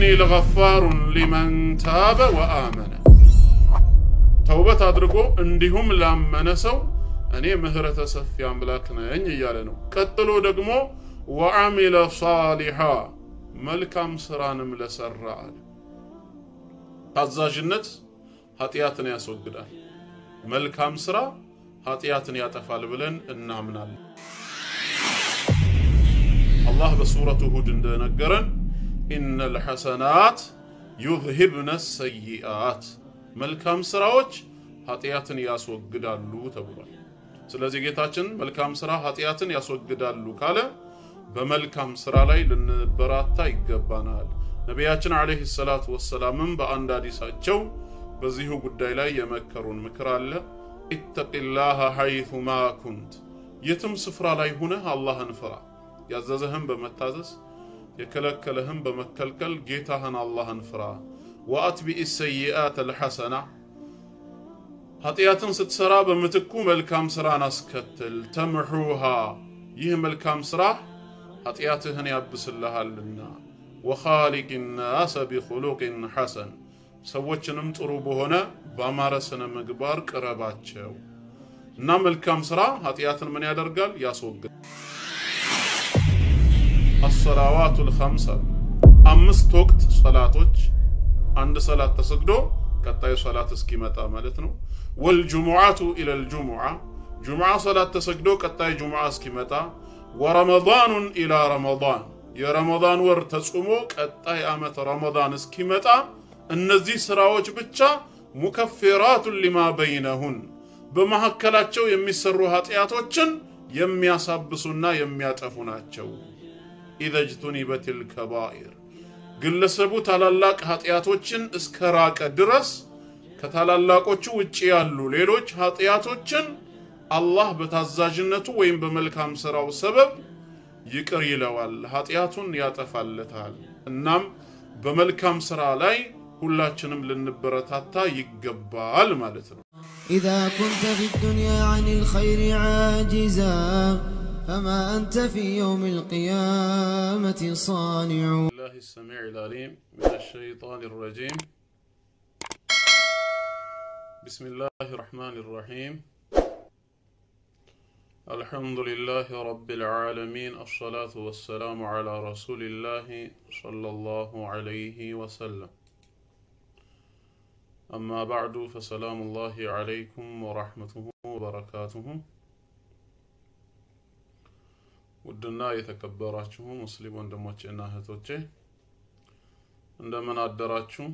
وإني لغفار لمن تاب وآمن توبة أدركو عندهم لما نسوا أني مهرة سفي أملاكنا إني يالنو قتلوا دقمو وعمل صالحا ملكام سرانم لسرعال تزاجنت هاتياتنا يسوقدال ملكام سرا هاتياتنا يتفعل بلن النامنال الله بسورة هود نقرن إن الحسنات يذهبن السيئات ملكام سراوچ ኃጢአትን ያስወግዳሉ ተብሏል ስለዚህ ጌታችን መልካም ስራ ኃጢአትን ያስወግዳሉ ካለ በመልካም ስራ ላይ ልንበራታ ይገባናል ነብያችን አለይሂ ሰላቱ ወሰላምም በአንድ ሐዲሳቸው በዚሁ ጉዳይ ላይ የመከሩን ምክር አለ ኢተቂላህ ሐይቱማ ኩንት የትም ስፍራ ላይ ሆነ አላህን ፍራ ያዘዘህን በመታዘዝ የከለከለህን በመከልከል ጌታህን አላህን ፍራ ወአትቢኢ ሰይአት الحسنه ኃጢአትን ስትሰራ በመትኩ መልካም ስራን አስከትል ተምሁሃ ይህ መልካም ስራ ኃጢአትህን ያብስልሃልና ወኻሊቅ الناس بخلق حسن ሰዎችንም ጥሩ በሆነ ባማረ ስነ ምግባር ቅረባቸው እና መልካም ስራ ኃጢአትን ምን ያደርጋል ያስወግዳል الصلوات الخمسة አምስት ወቅት ሶላቶች አንድ ሶላት ተሰግዶ ቀጣዩ ሶላት እስኪመጣ ማለት ነው والجمعة إلى الجمعة جمعة صلاة تسجدو قطاي جمعة اسكيمتا ورمضان إلى رمضان يا رمضان ور تصومو قطاي عامه رمضان اسكيمتا እነዚህ ስራዎች ብቻ ሙከፍራቱ لما بينهن በመሐከላቸው የሚሰሩ ኃጢያቶችን የሚያሳብሱና የሚያጠፉ ናቸው اذا اجتنبت الكبائر ግለሰቡ ታላላቅ ኃጢያቶችን እስከራቀ ድረስ ከታላላቆቹ ውጪ ያሉ ሌሎች ኃጢያቶችን አላህ በታዛዥነቱ ወይም በመልካም ስራው ሰበብ ይቅር ይለዋል ኃጢያቱን ያጠፋለታል እናም በመልካም ስራ ላይ ሁላችንም ልንበረታታ ይገባል ማለት ነው إذا كنت في الدنيا عن الخير عاجزا فما أنت في يوم القيامة صانع الله السميع العليم من الشيطان الرجيم بسم الله الرحمن الرحيم الحمد لله رب العالمين الصلاة والسلام على رسول الله صلى الله عليه وسلم أما بعد فسلام الله عليكم ورحمته وبركاته ودنا يتكبراتكم مسلم وندموچنا اهتوچه እንደምን አደራችሁ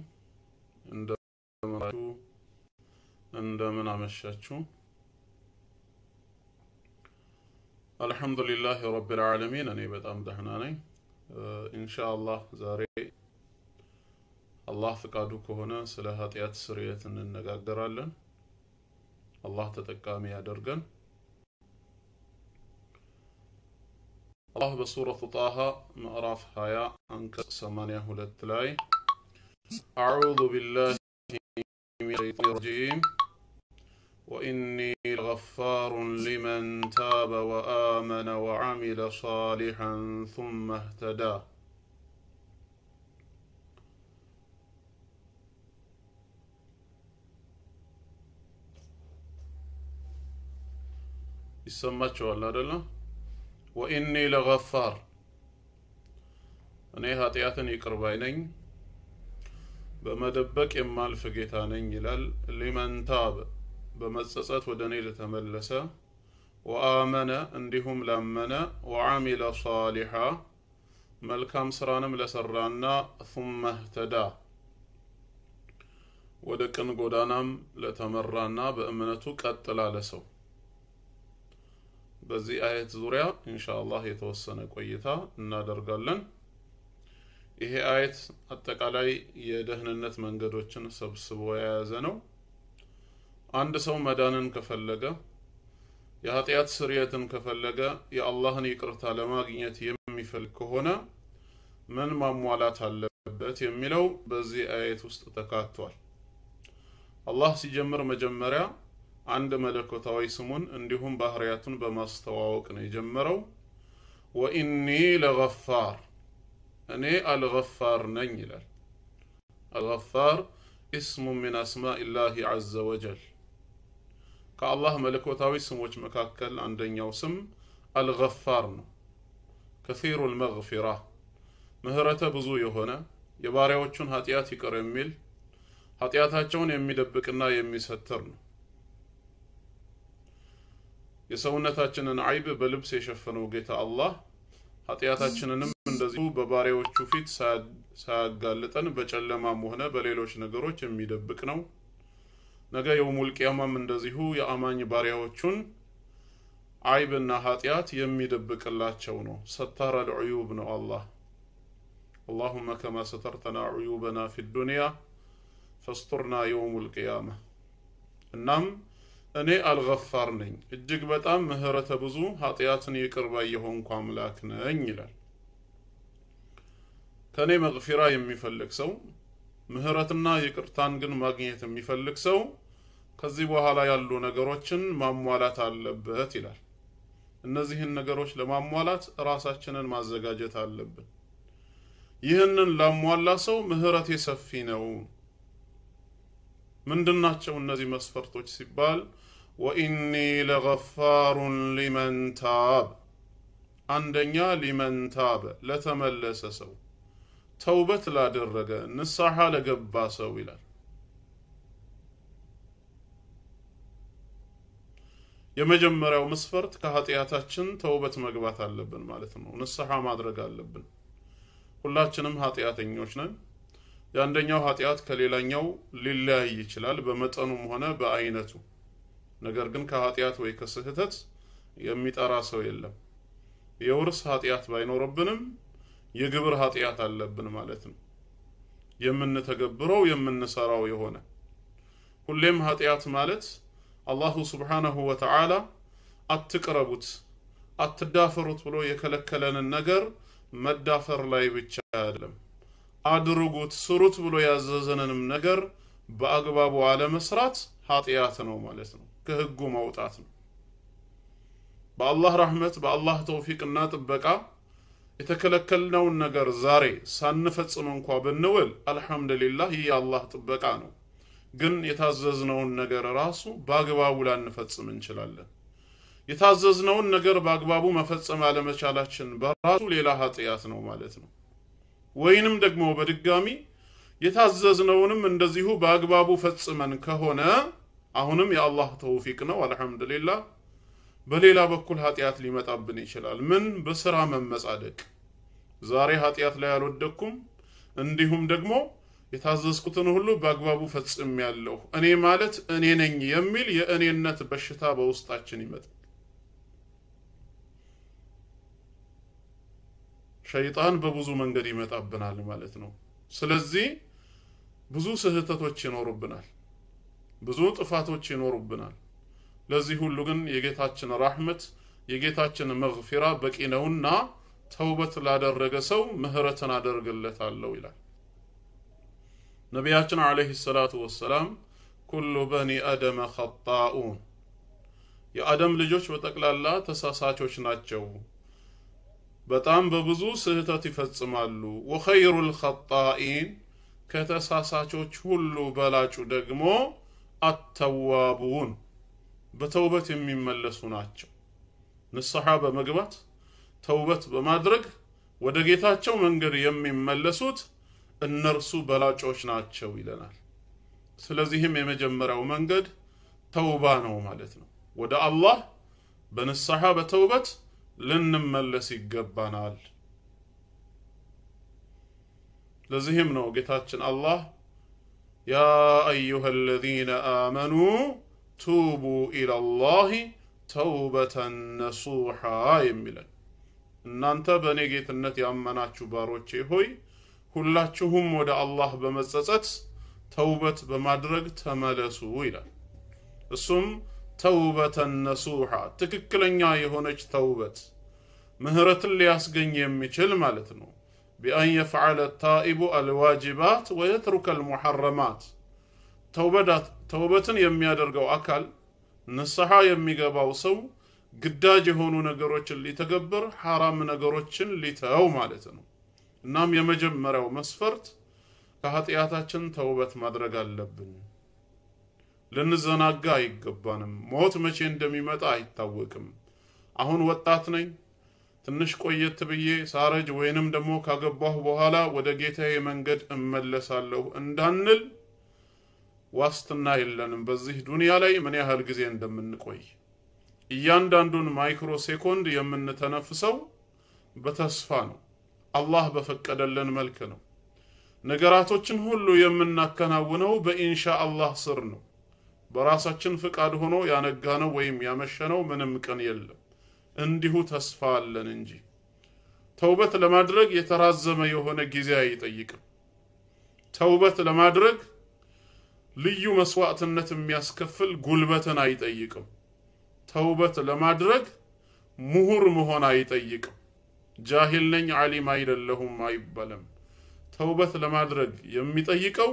እንደምን አመሻችሁ አልহামዱሊላሂ ረቢል ዓለሚን እኔ በጣም ደህና ነኝ ኢንሻአላህ ዛሬ አላህ ፍቃዱ ከሆነ ስለ ኃጢያት ስርየት እንነጋገራለን አላህ ተጠቃሚ ያደርገን الله بسورة طه مقراف 20 አንቀጽ 82 ላይ أعوذ بالله من الشيطان الرجيم وإني لغفار لمن تاب وآمن وعمل صالحا ثم اهتدى ይሰማችኋል አይደል وإني لغفار أنا هاتياتني قرباينين بمدبك يمال فقيتانين يلال لمن تاب بمسسات ودني لتملسا وآمن عندهم لمنا وعمل صالحا ملكام سرانم لسرانا ثم اهتدى ودكن قدانام لتمرانا بأمنتو قتل لسو በዚህ አየት ዙሪያ ኢንሻአላህ የተወሰነ ቆይታ እናደርጋለን ይሄ አየት አጠቃላይ የደህንነት መንገዶችን ሰብስቦ የያዘ ነው አንድ ሰው መዳንን ከፈለገ የኃጢያት ስርየትን ከፈለገ የአላህን ይቅርታ ለማግኘት የሚፈልግ ከሆነ ምን ማሟላት አለበት የሚለው በዚህ አየት ውስጥ ተካቷል አላህ ሲጀምር መጀመሪያ عند ملكوتاوي سمون عندهم ባህሪያቱን በማስተዋወቅ ነው የጀመረው واني لغفار እኔ አልገፋር ነኝ ይላል الغفار اسم من أسماء الله عز وجل كالله ملكوتاوي اسموች መካከል አንደኛው ስም الغفار ነው كثير المغفرة ምህረተ ብዙ የሆነ የባሪያዎቹን ኃጢያት ይቅር የሚል ኃጢያታቸውን የሚደብቅና የሚሰትር ነው የሰውነታችንን አይብ በልብስ የሸፈነው ጌታ አላህ ኃጢያታችንንም እንደዚሁ በባሪያዎቹ ፊት ሳያጋልጠን በጨለማም ሆነ በሌሎች ነገሮች የሚደብቅ ነው ነገ የውሙል ቂያማም እንደዚሁ የአማኝ ባሪያዎቹን አይብና ኃጢያት የሚደብቅላቸው ነው ሰታረ العيوب ነው አላህ اللهم كما سترتنا عيوبنا في الدنيا فاسترنا يوم القيامة እናም እኔ አልገፋር ነኝ እጅግ በጣም ምህረተ ብዙ ኃጢያትን ይቅር ባይ የሆንኩ አምላክ ነኝ ይላል ከኔ መግፊራ የሚፈልግ ሰው ምህረትና ይቅርታን ግን ማግኘት የሚፈልግ ሰው ከዚህ በኋላ ያሉ ነገሮችን ማሟላት አለበት ይላል እነዚህን ነገሮች ለማሟላት ራሳችንን ማዘጋጀት አለብን ይህንን ላሟላ ሰው ምህረት የሰፊ ነው ምንድናቸው እነዚህ መስፈርቶች ሲባል وإني لغفار لمن تاب አንደኛ لمن تاب ለተመለሰ ሰው ተውበት ላደረገ ንስሐ ለገባ ሰው ይላል የመጀመሪያው መስፈርት ከኃጢያታችን ተውበት መግባት አለብን ማለት ነው ንስሐ ማድረግ አለብን ሁላችንም ኃጢያተኞች ነን ያንደኛው ኃጢያት ከሌላኛው ሊለያይ ይችላል በመጠኑም ሆነ በአይነቱ ነገር ግን ከኃጢያት ወይ ከስህተት የሚጠራ ሰው የለም የውርስ ኃጢያት ባይኖርብንም የግብር ኃጢያት አለብን ማለት ነው የምንተገብረው የምንሰራው የሆነ ሁሌም ኃጢያት ማለት አላሁ Subhanahu Wa Ta'ala አትቅረቡት አትዳፈሩት ብሎ የከለከለንን ነገር መዳፈር ላይ ብቻ አይደለም አድርጉት ስሩት ብሎ ያዘዘንንም ነገር በአግባቡ አለመስራት ኃጢያት ነው ማለት ነው ከህጉ ማውጣት ነው በአላህ ረህመት በአላህ ተውፊቅና ጥበቃ የተከለከልነውን ነገር ዛሬ ሳንፈጽም እንኳን ብንውል አልহামዱሊላህ ይህ የአላህ ጥበቃ ነው ግን የታዘዝነውን ነገር ራሱ በአግባቡ ላንፈጽም እንችላለን የታዘዝነውን ነገር በአግባቡ መፈጸም አለመቻላችን በራሱ ሌላ ኃጢያት ነው ማለት ነው ወይንም ደግሞ በድጋሚ የታዘዝነውንም እንደዚሁ በአግባቡ ፈጽመን ከሆነ አሁንም የአላህ ተውፊቅ ነው አልহামዱሊላህ በሌላ በኩል ኃጢያት ሊመጣብን ይችላል ምን በስራ መመጻደቅ ዛሬ ኃጢያት ላይ አልወደኩም እንዲሁም ደግሞ የታዘዝኩትን ሁሉ በአግባቡ ፈጽሜያለሁ እኔ ማለት እኔ ነኝ የሚል የእኔነት በሽታ በውስጣችን ይመጣል ሸይጣን በብዙ መንገድ ይመጣብናል ማለት ነው ስለዚህ ብዙ ስህተቶች ይኖርብናል ብዙ ጥፋቶች ይኖርብናል ለዚህ ሁሉ ግን የጌታችን ረህመት የጌታችን መግፊራ በቂ ነውና ተውበት ላደረገ ሰው ምህረትን አደርግለታለሁ ይላል ነብያችን አለይሂ ሰላቱ ወሰለም ኩሉ በኒ አደም ኸጣኡን የአደም ልጆች በጠቅላላ ተሳሳቾች ናቸው በጣም በብዙ ስህተት ይፈጽማሉ ወኸይሩል ኸጣኢን ከተሳሳቾች ሁሉ በላጩ ደግሞ አተዋቡን በተውበት የሚመለሱ ናቸው ንስሐ በመግባት ተውበት በማድረግ ወደ ጌታቸው መንገድ የሚመለሱት እነርሱ በላጮች ናቸው ይለናል ስለዚህም የመጀመሪያው መንገድ ተውባ ነው ማለት ነው ወደ አላህ በንስሐ በተውበት ልንመለስ ይገባናል ለዚህም ነው ጌታችን አላህ ያ አዩሃ الذين آمنوا توبوا إلى الله توبة نصوحا የሚለን እናንተ በኔ ጌትነት ያመናችሁ ባሮቼ ሆይ ሁላችሁም ወደ አላህ በመጸጸት ተውበት በማድረግ ተመለሱ ይላል እሱም ተውበተ ነሱሃ ትክክለኛ የሆነች ተውበት ምህረትን ሊያስገኝ የሚችል ማለት ነው بأن يفعل التائب الواجبات ويترك المحرمات ተውበትን የሚያደርገው አካል ንስሐ የሚገባው ሰው ግዳጅ የሆኑ ነገሮችን ሊተገብር حرام ነገሮችን ሊተው ማለት ነው እናም የመጀመሪያው መስፈርት ከኃጢአታችን ተውበት ማድረግ አለብን። ልንዘናጋ አይገባንም። ሞት መቼ እንደሚመጣ አይታወቅም። አሁን ወጣት ነኝ፣ ትንሽ ቆየት ብዬ ሳረጅ ወይንም ደግሞ ካገባሁ በኋላ ወደ ጌታዬ መንገድ እመለሳለሁ እንዳንል ዋስትና የለንም። በዚህ ዱንያ ላይ ምን ያህል ጊዜ እንደምንቆይ እያንዳንዱን ማይክሮ ሴኮንድ የምንተነፍሰው በተስፋ ነው። አላህ በፈቀደልን መልክ ነው። ነገራቶችን ሁሉ የምናከናውነው በኢንሻአላህ ስር ነው። በራሳችን ፍቃድ ሆኖ ያነጋነው ወይም ያመሸነው ምንም ቀን የለም። እንዲሁ ተስፋ አለን እንጂ ተውበት ለማድረግ የተራዘመ የሆነ ጊዜ አይጠይቅም። ተውበት ለማድረግ ልዩ መስዋዕትነት የሚያስከፍል ጉልበትን አይጠይቅም። ተውበት ለማድረግ ምሁር መሆን አይጠይቅም። ጃሂል ነኝ ዓሊም አይደለሁም አይባልም። ተውበት ለማድረግ የሚጠይቀው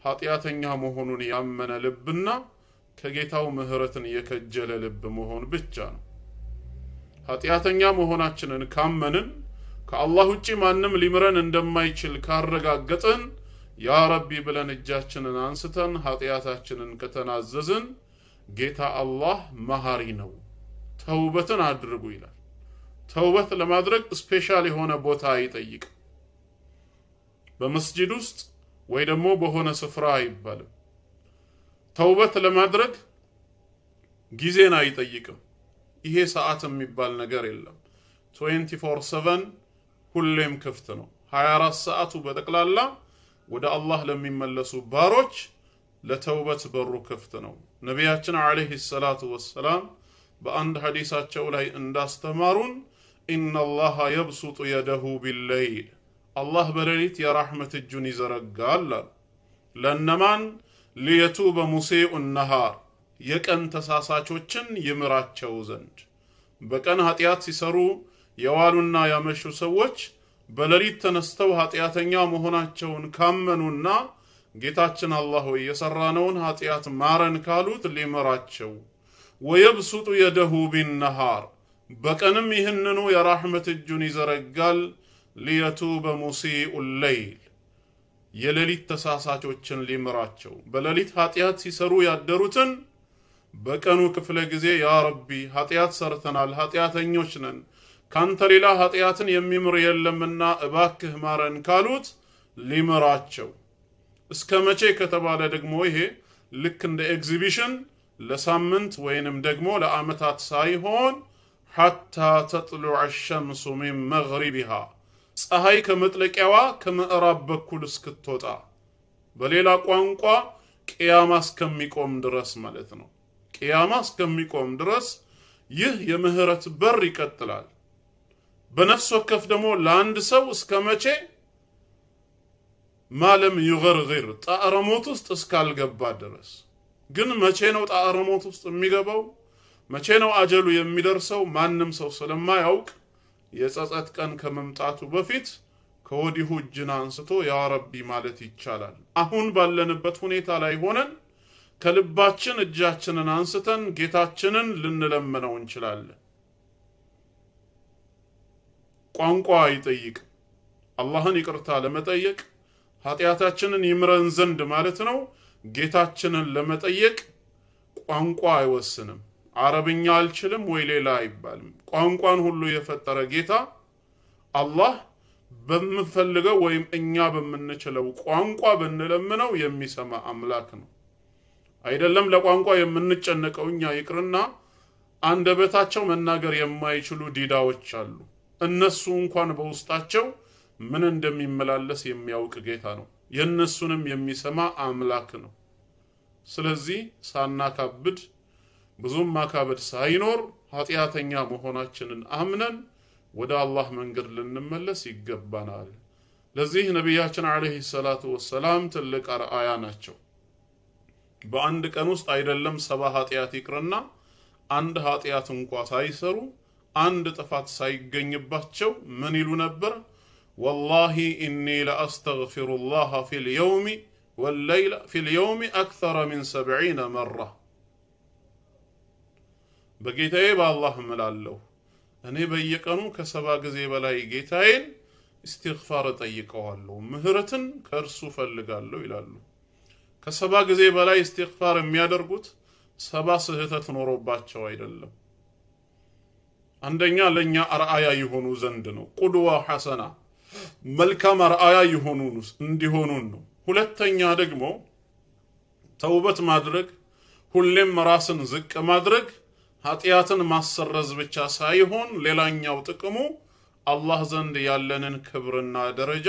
ኃጢአተኛ መሆኑን ያመነ ልብና ከጌታው ምህረትን የከጀለ ልብ መሆን ብቻ ነው። ኃጢአተኛ መሆናችንን ካመንን ከአላህ ውጪ ማንም ሊምረን እንደማይችል ካረጋገጥን ያ ረቢ ብለን እጃችንን አንስተን ኃጢአታችንን ከተናዘዝን ጌታ አላህ መሐሪ ነው። ተውበትን አድርጉ ይላል። ተውበት ለማድረግ ስፔሻል የሆነ ቦታ አይጠይቅም። በመስጂድ ውስጥ ወይ ደግሞ በሆነ ስፍራ አይባልም። ተውበት ለማድረግ ጊዜን አይጠይቅም። ይሄ ሰዓት የሚባል ነገር የለም። 24/7 ሁሌም ክፍት ነው። 24 ሰዓቱ በጠቅላላ ወደ አላህ ለሚመለሱ ባሮች ለተውበት በሩ ክፍት ነው። ነቢያችን አለይሂ ሰላቱ ወሰላም በአንድ ሐዲሳቸው ላይ እንዳስተማሩን ኢነላህ የብሱጡ የደሁ ቢለይል አላህ በሌሊት የራህመት እጁን ይዘረጋል። ለነማን ሊየቱበ ሙሲኡ ነሃር የቀን ተሳሳቾችን ይምራቸው ዘንድ። በቀን ኃጢአት ሲሰሩ የዋሉና ያመሹ ሰዎች በሌሊት ተነስተው ኃጢአተኛ መሆናቸውን ካመኑና ጌታችን አላህ ሆይ የሰራነውን ኃጢአት ማረን ካሉት ሊምራቸው። ወየብሱጡ የደሁ ቢነሃር በቀንም ይህንኑ የራህመት እጁን ይዘረጋል። ሊየቱበ ሙሲኡ ለይል የሌሊት ተሳሳቾችን ሊምራቸው። በሌሊት ኃጢአት ሲሰሩ ያደሩትን በቀኑ ክፍለ ጊዜ ያ ረቢ ኃጢአት ሰርተናል፣ ኃጢአተኞች ነን፣ ካንተ ሌላ ኃጢአትን የሚምር የለምና እባክህ ማረን ካሉት ሊምራቸው። እስከ መቼ ከተባለ ደግሞ ይሄ ልክ እንደ ኤግዚቢሽን ለሳምንት ወይንም ደግሞ ለአመታት ሳይሆን ሐታ ተጥሉዕ الشمس من مغربها ፀሐይ ከመጥለቂያዋ ከምዕራብ በኩል እስክትወጣ በሌላ ቋንቋ ቂያማ እስከሚቆም ድረስ ማለት ነው። ቂያማ እስከሚቆም ድረስ ይህ የምህረት በር ይቀጥላል። በነፍስ ወከፍ ደግሞ ለአንድ ሰው እስከ መቼ ማለም ይغርغር ጣዕረ ሞት ውስጥ እስካልገባ ድረስ። ግን መቼ ነው ጣዕረ ሞት ውስጥ የሚገባው? መቼ ነው አጀሉ የሚደርሰው? ማንም ሰው ስለማያውቅ የጸጸት ቀን ከመምጣቱ በፊት ከወዲሁ እጅን አንስቶ ያ ረቢ ማለት ይቻላል። አሁን ባለንበት ሁኔታ ላይ ሆነን ከልባችን እጃችንን አንስተን ጌታችንን ልንለምነው እንችላለን። ቋንቋ አይጠይቅም። አላህን ይቅርታ ለመጠየቅ ኃጢአታችንን ይምረን ዘንድ ማለት ነው። ጌታችንን ለመጠየቅ ቋንቋ አይወስንም። አረብኛ አልችልም ወይ ሌላ አይባልም። ቋንቋን ሁሉ የፈጠረ ጌታ አላህ በመፈልገው ወይም እኛ በመንችለው ቋንቋ በእንለምነው የሚሰማ አምላክ ነው። አይደለም ለቋንቋ የምንጨነቀው እኛ ይቅርና አንደበታቸው መናገር የማይችሉ ዲዳዎች አሉ። እነሱ እንኳን በውስጣቸው ምን እንደሚመላለስ የሚያውቅ ጌታ ነው። የነሱንም የሚሰማ አምላክ ነው። ስለዚህ ሳናካብድ ብዙም ማካበድ ሳይኖር ኃጢአተኛ መሆናችንን አምነን ወደ አላህ መንገድ ልንመለስ ይገባናል። ለዚህ ነቢያችን አለይሂ ሰላቱ ወሰላም ትልቅ አርአያ ናቸው። በአንድ ቀን ውስጥ አይደለም 70 ኃጢአት ይቅርና አንድ ኃጢአት እንኳን ሳይሰሩ አንድ ጥፋት ሳይገኝባቸው ምን ይሉ ነበር? والله إني لأستغفر الله في اليوم والليلة في اليوم أكثر من 70 مرة በጌታዬ በአላህ እምላለሁ እኔ በየቀኑ ከ70 ጊዜ በላይ ጌታዬን استغفار ጠይቀዋለሁ ምህረትን ከእርሱ ፈልጋለሁ ይላሉ ከሰባ ጊዜ በላይ استغفار የሚያደርጉት ሰባ ስህተት ኖሮባቸው አይደለም አንደኛ ለኛ አርአያ ይሆኑ ዘንድ ነው ቁድዋ ሐሰና መልካም አርአያ ይሆኑን እንዲሆኑን ነው ሁለተኛ ደግሞ ተውበት ማድረግ ሁሌም ራስን ዝቅ ማድረግ ኃጢያትን ማሰረዝ ብቻ ሳይሆን ሌላኛው ጥቅሙ አላህ ዘንድ ያለንን ክብርና ደረጃ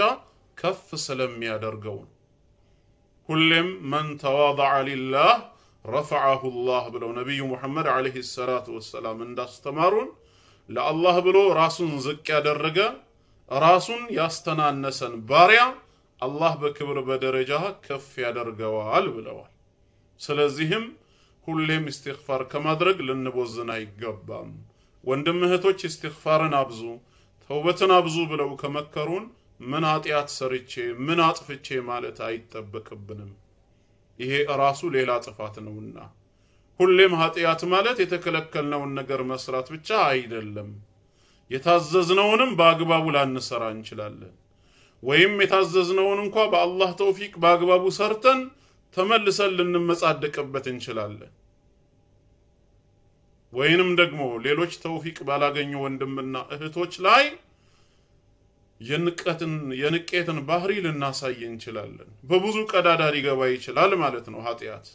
ከፍ ስለሚያደርገው ሁሌም من تواضع لله رفعه الله ብለው ነብዩ መሐመድ አለይሂ ሰላቱ ወሰለም እንዳስተማሩን ለአላህ ብሎ ራሱን ዝቅ ያደረገ ራሱን ያስተናነሰን ባሪያ አላህ በክብር በደረጃ ከፍ ያደርገዋል ብለዋል ስለዚህም ሁሌም استغفار ከማድረግ ልንቦዝን አይገባም ወንድም እህቶች استغفارን አብዙ ተውበትን አብዙ ብለው ከመከሩን ምን ኃጢያት ሰርቼ ምን አጥፍቼ ማለት አይተበከብንም ይሄ ራሱ ሌላ ጥፋት ነውና ሁሌም ኃጢያት ማለት የተከለከልነውን ነገር መስራት ብቻ አይደለም የታዘዝነውንም በአግባቡ ላንሰራ እንችላለን ወይም የታዘዝነውን እንኳን በአላህ ተውፊቅ በአግባቡ ሰርተን ተመልሰን ልንመጻደቅበት እንችላለን ወይንም ደግሞ ሌሎች ተውፊቅ ባላገኙ ወንድምና እህቶች ላይ የንቀትን ባህሪ ልናሳይ እንችላለን በብዙ ቀዳዳ ሊገባ ይችላል ማለት ነው ኃጢያት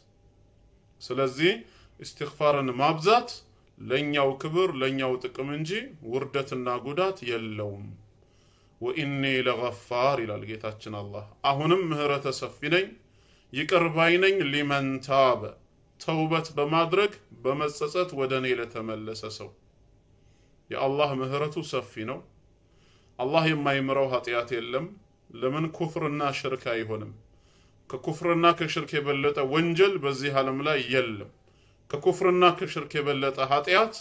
ስለዚህ استغفارን ማብዛት ለኛው ክብር ለኛው ጥቅም እንጂ ውርደትና ጉዳት የለውም واني لغفار ይላል ጌታችን አላህ አሁንም ምህረተ ሰፊ ነኝ ይቅር ባይ ነኝ لمن تاب ተውበት በማድረግ በመጸጸት ወደኔ ለተመለሰ ሰው የአላህ ምህረቱ ሰፊ ነው አላህ የማይምረው ኃጢያት የለም ለምን ኩፍርና ሽርክ አይሆንም ከኩፍርና ከሽርክ የበለጠ ወንጀል በዚህ ዓለም ላይ የለም ከኩፍርና ከሽርክ የበለጠ ኃጢያት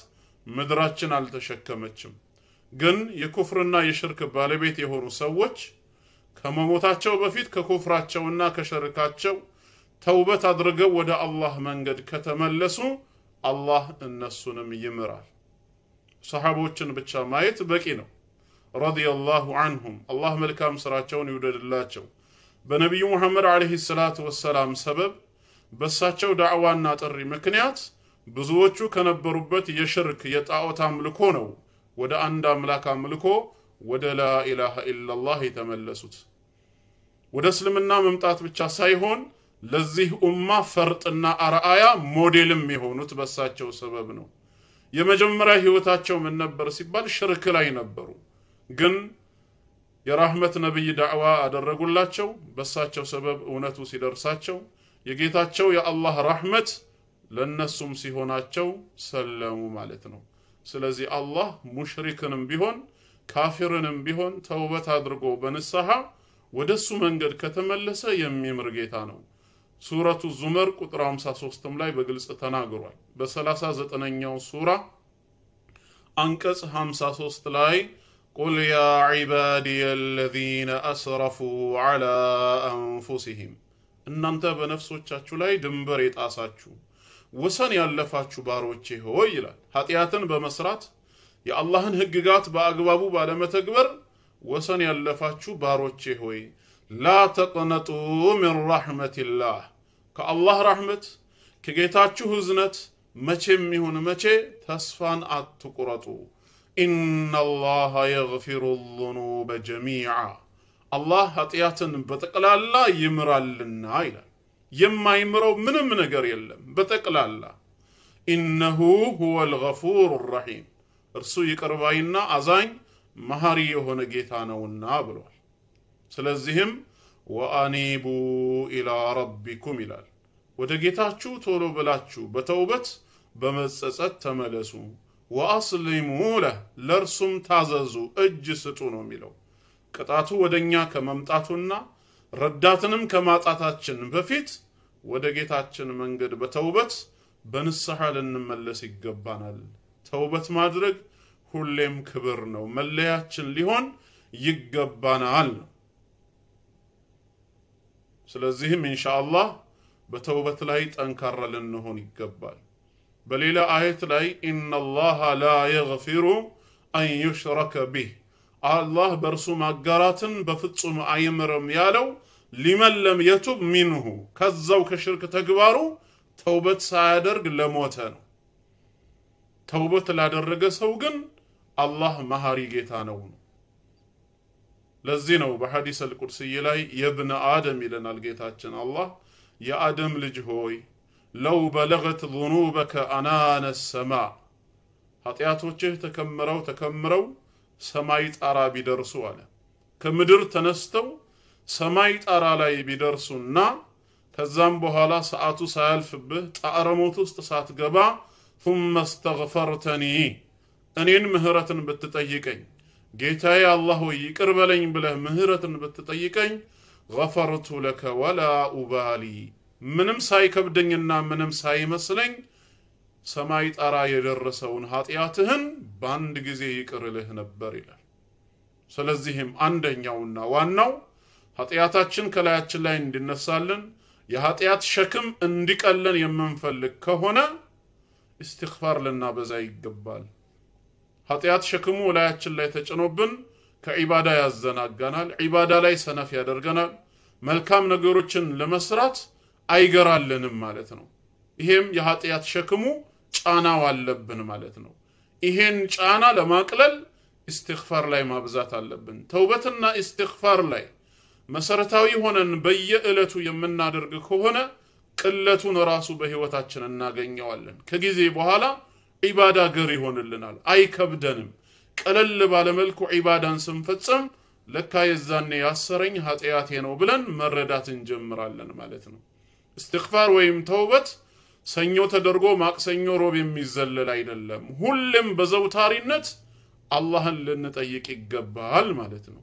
ምድራችን አልተሸከመችም ግን የኩፍርና የሽርክ ባለቤት የሆኑ ሰዎች ከመሞታቸው በፊት ከኩፍራቸውና ከሽርካቸው ተውበት አድርገው ወደ አላህ መንገድ ከተመለሱ አላህ እነሱንም ይምራል ሰሃቦችን ብቻ ማየት በቂ ነው ረዲየላሁ ዐንሁም አላህ መልካም ስራቸውን ይወደድላቸው በነብዩ መሐመድ አለይሂ ሰላቱ ወሰለም ሰበብ በሳቸው ዳዕዋና ጥሪ ምክንያት ብዙዎቹ ከነበሩበት የሽርክ የጣዖት አምልኮ ነው ወደ አንድ አምላክ አምልኮ ወደ ላ ኢላሃ ኢላላህ የተመለሱት ወደ እስልምና መምጣት ብቻ ሳይሆን ለዚህ ኡማ ፈርጥና አርአያ ሞዴልም የሆኑት በሳቸው ሰበብ ነው የመጀመሪያ ህይወታቸው ምን ነበር ሲባል ሽርክ ላይ ነበሩ ግን የራህመት ነብይ ዳዕዋ አደረጉላቸው በሳቸው ሰበብ እውነቱ ሲደርሳቸው የጌታቸው የአላህ ረህመት ለነሱም ሲሆናቸው ሰለሙ ማለት ነው ስለዚህ አላህ ሙሽሪክንም ቢሆን ካፊርንም ቢሆን ተውበት አድርጎ በንስሐ ወደሱ መንገድ ከተመለሰ የሚምር ጌታ ነው ሱረቱ ዙመር ቁጥር 53 ላይ በግልጽ ተናግሯል በ39ኛው ሱራ አንቀጽ 53 ላይ قل يا عبادي الذين أسرفوا على أنفسهم እናንተ በነፍሶቻችሁ ላይ ድንበር የጣሳችሁ ወሰን ያለፋችሁ ባሮቼ ሆይ ይላል ኃጢያትን በመስራት የአላህን ህግጋት በአግባቡ ባለመተግበር ወሰን ያለፋችሁ ባሮቼ ሆይ لا تقنطوا من رحمة الله كالله رحمة كجيتاችሁ ህዝነት መቼም ይሁን መቼ ተስፋን አትቁረጡ إن الله يغفر الذنوب جميعا الله ኃጢያትን በጠቅላላ ይምራልና ይላል የማይምረው ምንም ነገር የለም በጠቅላላ إنه هو الغفور الرحيم እርሱ ይቅር ባይና አዛኝ መሐሪ የሆነ ጌታ ነውና ብሏል ስለዚህም وانيبوا الى ربكم ይላል ወደ ጌታችሁ ቶሎ ብላችሁ በተውበት በመጸጸት ተመለሱ واصلموا له ለርሱም ታዘዙ እጅ ስጡ ነው የሚለው ቅጣቱ ወደኛ ከመምጣቱና ረዳትንም ከማጣታችን በፊት ወደ ጌታችን መንገድ በተውበት በንስሐ ልንመለስ ይገባናል ተውበት ማድረግ ሁሌም ክብር ነው መለያችን ሊሆን ይገባናል ስለዚህም ኢንሻአላህ በተውበት ላይ ጠንካራ ልንሆን ይገባል በሌላ አየት ላይ ኢነላህ ላ የግፊሩ አን ይሽረከ ቢህ አላህ በርሱ ማጋራትን በፍጹም አይምርም ያለው ሊመን ለም የቱብ ሚንሁ ከዛው ከሽርክ ተግባሩ ተውበት ሳያደርግ ለሞተ ነው። ተውበት ላደረገ ሰው ግን አላህ መሐሪ ጌታ ነው። ለዚህ ነው በሐዲስ አልቁርሲይ ላይ የብነ አደም ይለናል ጌታችን አላህ የአደም ልጅ ሆይ ለው በለገት ذنوبك አናነ السماء ኃጢያቶችህ ተከምረው ሰማይ ጣራ ቢደርሱ አለ ከምድር ተነስተው ሰማይ ጣራ ላይ ቢደርሱና ከዛም በኋላ ሰዓቱ ሳያልፍብህ ጣረሞት ውስጥ ሳትገባ ثم استغفرتني እኔን ምህረትን ብትጠይቀኝ ጌታዬ አላህ ሆይ ይቅር በለኝ ብለህ ምህረትን ብትጠይቀኝ غفرت لك ولا أبالي ምንም ሳይከብደኝና ምንም ሳይመስለኝ ሰማይ ጣራ የደረሰውን ኃጢያትህን በአንድ ጊዜ ይቅርልህ ነበር ይላል። ስለዚህም አንደኛውና ዋናው ኃጢያታችን ከላያችን ላይ እንዲነሳልን የኃጢያት ሸክም እንዲቀለን የምንፈልግ ከሆነ استغفار ልናበዛ ይገባል። ኃጢያት ሸክሙ ላያችን ላይ ተጭኖብን ከዒባዳ ያዘናጋናል፣ ዒባዳ ላይ ሰነፍ ያደርገናል፣ መልካም ነገሮችን ለመስራት አይገራልንም ማለት ነው። ይሄም የኃጢያት ሸክሙ ጫናው አለብን ማለት ነው። ይሄን ጫና ለማቅለል استغفار ላይ ማብዛት አለብን። ተውበትና استغفار ላይ መሰረታዊ ሆነን በየዕለቱ የምናደርግ ከሆነ ቅለቱን ራሱ በህይወታችን እናገኘዋለን። ከጊዜ በኋላ ዒባዳ ገር ይሆንልናል፣ አይከብደንም። ቀለል ባለ መልኩ ዒባዳን ስንፈጽም ለካ የዛኔ ያሰረኝ ኃጢያቴ ነው ብለን መረዳት እንጀምራለን ማለት ነው። استغفار ወይም ተውበት ሰኞ ተደርጎ ማክሰኞ ሮብ የሚዘለል አይደለም። ሁሉም በዘውታሪነት አላህን ልንጠይቅ ይገባል ማለት ነው።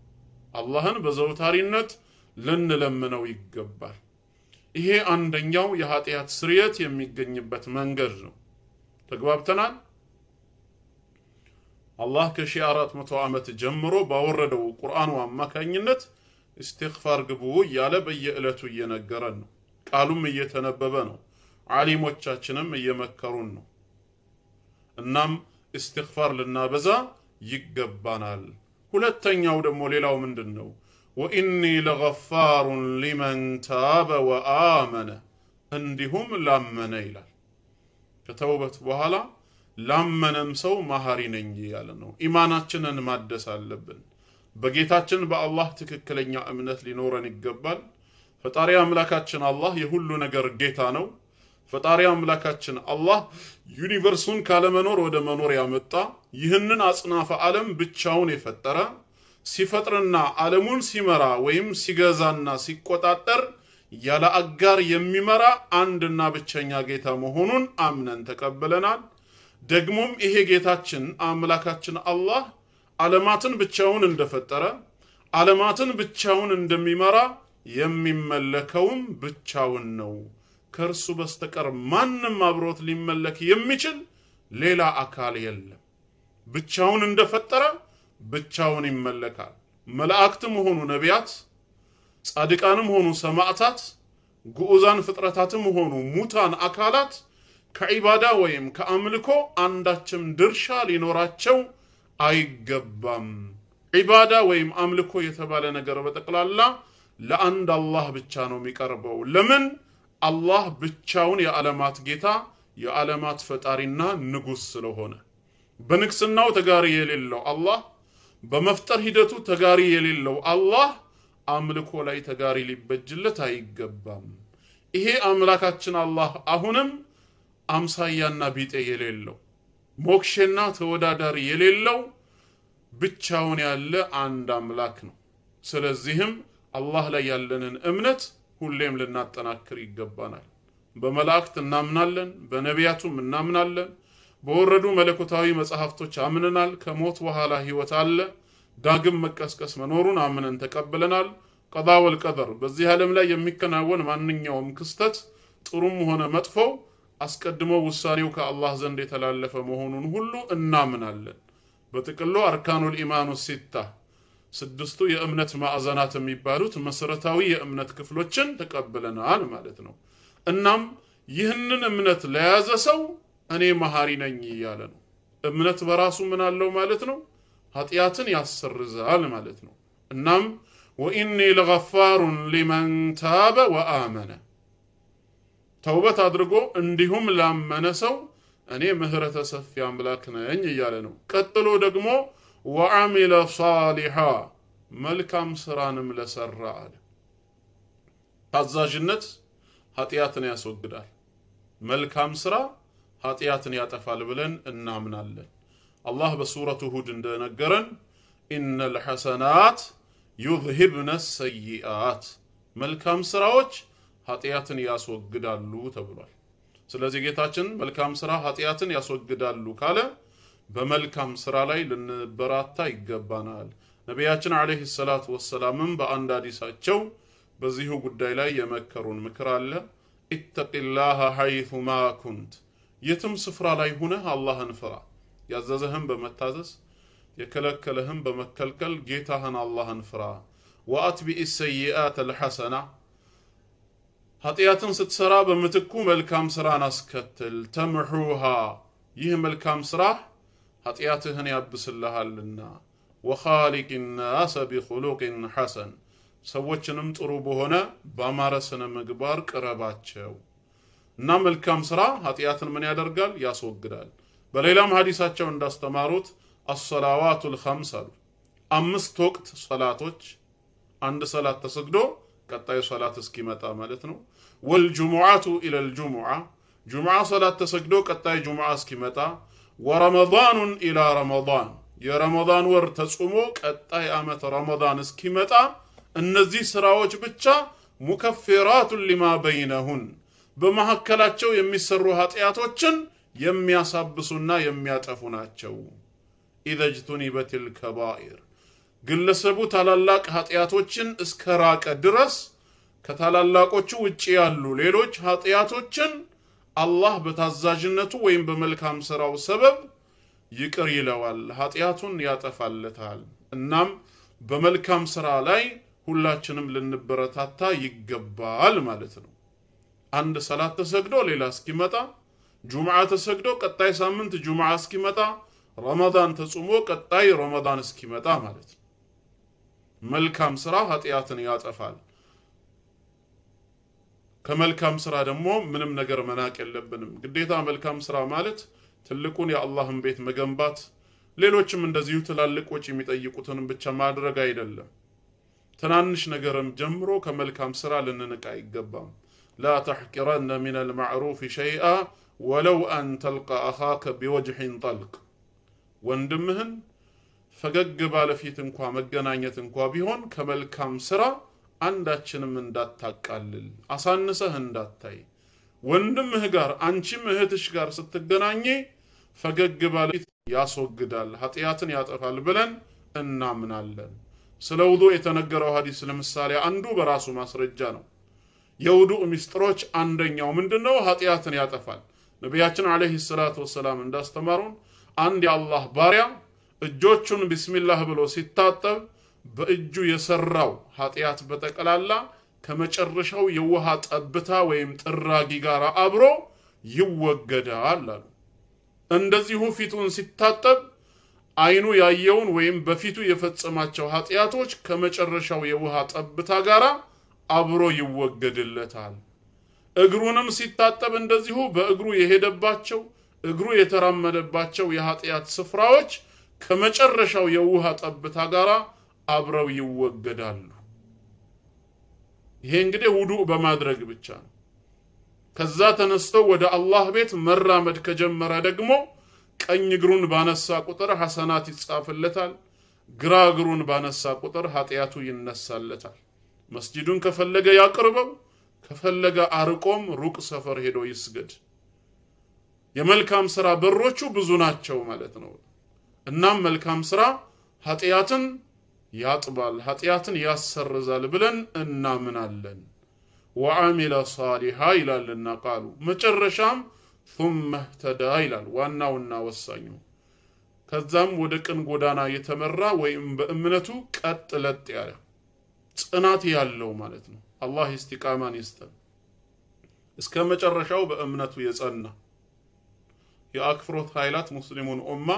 አላህን በዘውታሪነት ልንለምነው ይገባል። ይሄ አንደኛው የኃጢያት ስርየት የሚገኝበት መንገድ ነው። ተግባብተናል? አላህ ከ1400 ዓመት ጀምሮ ባወረደው ቁርአኑ አማካኝነት استغفار ግቡ ያለ በየዕለቱ እየነገረን ነው። ቃሉም እየተነበበ ነው። ዓሊሞቻችንም እየመከሩን ነው። እናም استغفار ልናበዛ ይገባናል። ሁለተኛው ደግሞ ሌላው ምንድነው? وإني لغفار لمن تاب وآمن እንዲሁም ላመነ ይላል። ከተውበት በኋላ ላመነም ሰው መሐሪ ነኝ ያለ ነው። ኢማናችንን ማደስ አለብን። በጌታችን በአላህ ትክክለኛ እምነት ሊኖረን ይገባል። ፈጣሪ አምላካችን አላህ የሁሉ ነገር ጌታ ነው። ፈጣሪ አምላካችን አላህ ዩኒቨርሱን ካለመኖር ወደ መኖር ያመጣ ይህንን አጽናፈ ዓለም ብቻውን የፈጠረ ሲፈጥርና ዓለሙን ሲመራ ወይም ሲገዛና ሲቆጣጠር ያለ አጋር የሚመራ አንድና ብቸኛ ጌታ መሆኑን አምነን ተቀበለናል። ደግሞም ይሄ ጌታችን አምላካችን አላህ ዓለማትን ብቻውን እንደፈጠረ ዓለማትን ብቻውን እንደሚመራ የሚመለከውም ብቻውን ነው። ከርሱ በስተቀር ማንም አብሮት ሊመለክ የሚችል ሌላ አካል የለም። ብቻውን እንደፈጠረ ብቻውን ይመለካል። መላእክትም ሆኑ ነቢያት፣ ጻድቃንም ሆኑ ሰማዕታት፣ ግዑዛን ፍጥረታትም ሆኑ ሙታን አካላት ከዒባዳ ወይም ከአምልኮ አንዳችም ድርሻ ሊኖራቸው አይገባም። ዒባዳ ወይም አምልኮ የተባለ ነገር በጠቅላላ ለአንድ አላህ ብቻ ነው የሚቀርበው። ለምን? አላህ ብቻውን የዓለማት ጌታ የዓለማት ፈጣሪና ንጉስ ስለሆነ። በንግስናው ተጋሪ የሌለው አላህ፣ በመፍጠር ሂደቱ ተጋሪ የሌለው አላህ አምልኮ ላይ ተጋሪ ሊበጅለት አይገባም። ይሄ አምላካችን አላህ አሁንም አምሳያና ቢጤ የሌለው ሞክሼና ተወዳዳሪ የሌለው ብቻውን ያለ አንድ አምላክ ነው። ስለዚህም አላህ ላይ ያለንን እምነት ሁሌም ልናጠናክር ይገባናል። በመላእክት እናምናለን፣ በነቢያቱም እናምናለን፣ በወረዱ መለኮታዊ መጽሐፍቶች አምነናል። ከሞት በኋላ ህይወት አለ፣ ዳግም መቀስቀስ መኖሩን አምነን ተቀብለናል። ቀዳ ወልቀደር በዚህ ዓለም ላይ የሚከናወን ማንኛውም ክስተት ጥሩም ሆነ መጥፎ አስቀድሞ ውሳኔው ከአላህ ዘንድ የተላለፈ መሆኑን ሁሉ እናምናለን። በጥቅሉ አርካኑል ኢማኑ ሲታ ስድስቱ የእምነት ማዕዘናት የሚባሉት መሰረታዊ የእምነት ክፍሎችን ተቀብለናል ማለት ነው። እናም ይህንን እምነት ለያዘ ሰው እኔ መሐሪ ነኝ እያለ ነው። እምነት በራሱ ምን አለው ማለት ነው? ኃጢአትን ያሰርዛል ማለት ነው። እናም ወኢኒ ለገፋሩን ሊመን ታበ ወአመነ ተውበት አድርጎ እንዲሁም ላመነ ሰው እኔ ምህረተ ሰፊ አምላክ ነኝ እያለ ነው። ቀጥሎ ደግሞ ወአሚለ ሷሊሃ መልካም ስራንም ለሰራ አለ። ታዛዥነት ኃጢአትን ያስወግዳል፣ መልካም ስራ ኃጢአትን ያጠፋል ብለን እናምናለን። አላህ በሱረቱ ሁድ እንደነገረን ኢነል ሐሰናት ዩዝሂብነ ሰይአት መልካም ስራዎች ኃጢአትን ያስወግዳሉ ተብሏል። ስለዚህ ጌታችን መልካም ስራ ኃጢአትን ያስወግዳሉ ካለ በመልካም ስራ ላይ ልንበራታ ይገባናል። ነቢያችን አለይሂ ሰላቱ ወሰላም በአንድ ሐዲሳቸው በዚሁ ጉዳይ ላይ የመከሩን ምክር አለ። ኢተቂላህ ሐይቱማ ኩንት የትም ስፍራ ላይ ሆነህ አላህን ፍራ። ያዘዘህን በመታዘዝ የከለከለህን በመከልከል ጌታህን አላህን ፍራ። ወአትቢኢ ሰይአተ አልሐሰና ኃጢአትን ስትሰራ በምትኩ መልካም ስራን አስከትል። ተምሑሃ ይህ መልካም ስራ ኃጢአትህን ያብስልሃልና። ወኻሊቅ ናሰ ቢኹሉቅን ሐሰን ሰዎችንም ጥሩ በሆነ ባማረ ስነ ምግባር ቅረባቸው። እና መልካም ስራ ኃጢአትን ምን ያደርጋል? ያስወግዳል። በሌላም ሐዲሳቸው እንዳስተማሩት አሰላዋቱል ኸምስ አሉ። 5 ወቅት ሶላቶች አንድ ሶላት ተሰግዶ ቀጣዩ ሶላት እስኪመጣ ማለት ነው። ወልጁሙዓቱ ኢለል ጁሙዓ ጁሙዓ ሶላት ተሰግዶ ቀጣይ ጁሙዓ እስኪመጣ። ወረመዳኑን ኢላ ረመዳን የረመዳን ወር ተጾሞ ቀጣይ ዓመት ረመዳን እስኪመጣ እነዚህ ስራዎች ብቻ ሙከፍራቱን ሊማ በይነሁን በመሐከላቸው የሚሰሩ ኃጢአቶችን የሚያሳብሱና የሚያጠፉ ናቸው። ኢዘ ጅቱኒበቲል ከባኢር ግለሰቡ ታላላቅ ኃጢአቶችን እስከራቀ ድረስ ከታላላቆቹ ውጪ ያሉ ሌሎች ኃጢአቶችን አላህ በታዛዥነቱ ወይም በመልካም ስራው ሰበብ ይቅር ይለዋል፣ ኃጢአቱን ያጠፋለታል። እናም በመልካም ስራ ላይ ሁላችንም ልንበረታታ ይገባል ማለት ነው። አንድ ሰላት ተሰግዶ ሌላ እስኪመጣ፣ ጁምዓ ተሰግዶ ቀጣይ ሳምንት ጁምዓ እስኪመጣ፣ ረመዳን ተጾሞ ቀጣይ ረመዳን እስኪመጣ ማለት ነው። መልካም ስራ ኃጢአትን ያጠፋል። ከመልካም ስራ ደግሞ ምንም ነገር መናቅ የለብንም። ግዴታ መልካም ስራ ማለት ትልቁን የአላህን ቤት መገንባት ሌሎችም እንደዚሁ ትላልቅ ወጪ የሚጠይቁትን ብቻ ማድረግ አይደለም። ትናንሽ ነገርም ጀምሮ ከመልካም ስራ ልንንቅ አይገባም። ላ ተሕቂረነ ሚነል ማዕሩፍ ሸይአ ወለው አን ተልቃ አኻከ ቢወጅሕን ጠልቅ ወንድምህን ፈገግ ባለፊት እንኳ መገናኘት እንኳ ቢሆን ከመልካም ስራ አንዳችንም እንዳታቃልል አሳንሰህ እንዳታይ። ወንድምህ ጋር አንቺም እህትሽ ጋር ስትገናኚ ፈገግ ባለፊት ያስወግዳል፣ ኃጢአትን ያጠፋል ብለን እናምናለን። ስለ ውዱእ የተነገረው ሐዲስ ለምሳሌ አንዱ በራሱ ማስረጃ ነው። የውዱእ ሚስጥሮች አንደኛው ምንድነው? ኃጢአትን ያጠፋል። ነቢያችን አለይሂ ሰላቱ ወሰላም እንዳስተማሩን አንድ የአላህ ባሪያ እጆቹን ቢስሚላህ ብሎ ሲታጠብ በእጁ የሰራው ኃጢአት በተቀላላ ከመጨረሻው የውሃ ጠብታ ወይም ጥራጊ ጋር አብሮ ይወገዳል አሉ። እንደዚሁ ፊቱን ሲታጠብ አይኑ ያየውን ወይም በፊቱ የፈጸማቸው ኃጢአቶች ከመጨረሻው የውሃ ጠብታ ጋር አብሮ ይወገድለታል። እግሩንም ሲታጠብ እንደዚሁ በእግሩ የሄደባቸው እግሩ የተራመደባቸው የኃጢአት ስፍራዎች ከመጨረሻው የውሃ ጠብታ ጋር አብረው ይወገዳሉ። ይሄ እንግዲህ ውዱእ በማድረግ ብቻ ነው። ከዛ ተነስቶ ወደ አላህ ቤት መራመድ ከጀመረ ደግሞ ቀኝ እግሩን ባነሳ ቁጥር ሐሰናት ይጻፍለታል፣ ግራ እግሩን ባነሳ ቁጥር ኃጢአቱ ይነሳለታል። መስጂዱን ከፈለገ ያቅርበው፣ ከፈለገ አርቆም ሩቅ ሰፈር ሄዶ ይስገድ። የመልካም ስራ በሮቹ ብዙ ናቸው ማለት ነው። እናም መልካም ስራ ኃጢአትን ያጥባል፣ ኃጢአትን ያሰርዛል ብለን እናምናለን። ወአሚለ ሷሊሃ ይላልና ቃሉ መጨረሻም ثم اهتدى ይላል። ዋናውና ወሳኙ ከዛም ወደ ቅን ጎዳና የተመራ ወይም በእምነቱ ቀጥ ለጥ ያለ ጽናት ያለው ማለት ነው። አላህ ኢስቲቃማን ይስጠን። እስከ መጨረሻው በእምነቱ የጸና የአክፍሮት ኃይላት ሙስሊሙን ኡማ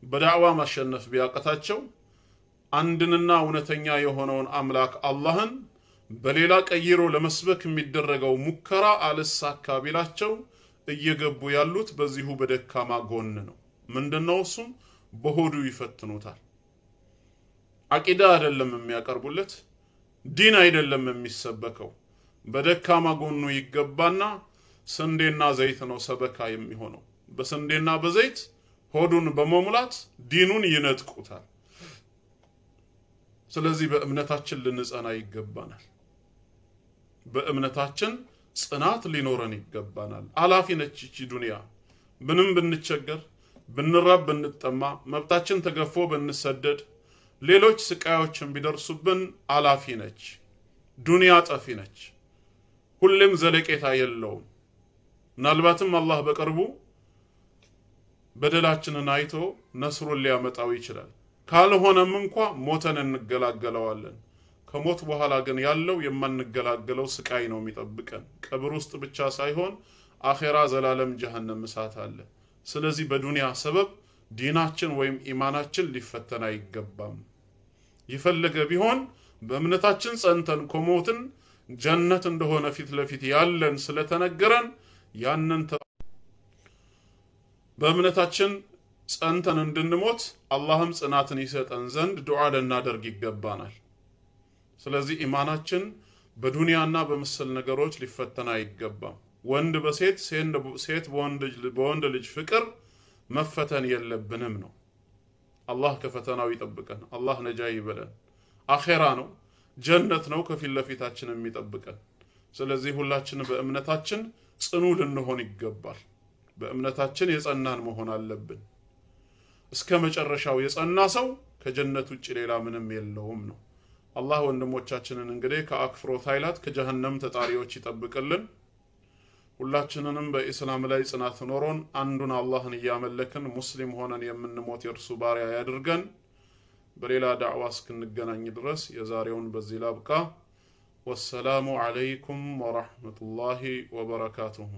በዳዕዋ ማሸነፍ ቢያቀታቸው አንድንና እውነተኛ የሆነውን አምላክ አላህን በሌላ ቀይሮ ለመስበክ የሚደረገው ሙከራ አልሳካ ቢላቸው እየገቡ ያሉት በዚሁ በደካማ ጎን ነው። ምንድነው እሱም? በሆዱ ይፈትኑታል። አቂዳ አይደለም የሚያቀርቡለት፣ ዲን አይደለም የሚሰበከው። በደካማ ጎኑ ይገባና ስንዴና ዘይት ነው ሰበካ የሚሆነው። በስንዴና በዘይት ሆዱን በመሙላት ዲኑን ይነጥቁታል። ስለዚህ በእምነታችን ልንጸና ይገባናል። በእምነታችን ጽናት ሊኖረን ይገባናል። አላፊ ነች እቺ ዱንያ። ምንም ብንቸገር፣ ብንራብ፣ ብንጠማ፣ መብታችን ተገፎ ብንሰደድ፣ ሌሎች ስቃዮችን ቢደርሱብን አላፊ ነች። ዱንያ ጠፊ ነች። ሁሌም ዘለቄታ የለውም። ምናልባትም አላህ በቅርቡ በደላችንን አይቶ ነስሩን ሊያመጣው ይችላል። ካልሆነም እንኳ ሞተን እንገላገለዋለን። ከሞት በኋላ ግን ያለው የማንገላገለው ስቃይ ነው የሚጠብቀን። ቀብር ውስጥ ብቻ ሳይሆን አኺራ ዘላለም ጀሃነም እሳት አለ። ስለዚህ በዱንያ ሰበብ ዲናችን ወይም ኢማናችን ሊፈተን አይገባም። ይፈልገ ቢሆን በእምነታችን ጸንተን ከሞትን ጀነት እንደሆነ ፊት ለፊት ያለን ስለተነገረን ያንን በእምነታችን ጸንተን እንድንሞት አላህም ጽናትን ይሰጠን ዘንድ ዱዓ ልናደርግ ይገባናል። ስለዚህ ኢማናችን በዱንያና በመሰል ነገሮች ሊፈተን አይገባም። ወንድ በሴት፣ ሴት በወንድ ልጅ ፍቅር መፈተን የለብንም ነው። አላህ ከፈተናው ይጠብቀን። አላህ ነጃ ይበለን። አኺራ ነው፣ ጀነት ነው ከፊት ለፊታችን የሚጠብቀን። ስለዚህ ሁላችን በእምነታችን ጽኑ ልንሆን ይገባል። በእምነታችን የጸናን መሆን አለብን። እስከ መጨረሻው የጸና ሰው ከጀነት ውጭ ሌላ ምንም የለውም ነው። አላህ ወንድሞቻችንን እንግዲህ ከአክፍሮት ኃይላት ከጀሃነም ተጣሪዎች ይጠብቅልን። ሁላችንንም በእስላም ላይ ጽናት ኖሮን አንዱን አላህን እያመለክን ሙስሊም ሆነን የምንሞት የእርሱ ባሪያ ያድርገን። በሌላ ዳዕዋ እስክንገናኝ ድረስ የዛሬውን በዚህ ላብቃ። ወሰላሙ ዐለይኩም ወረሕመቱላሂ ወበረካቱሁ።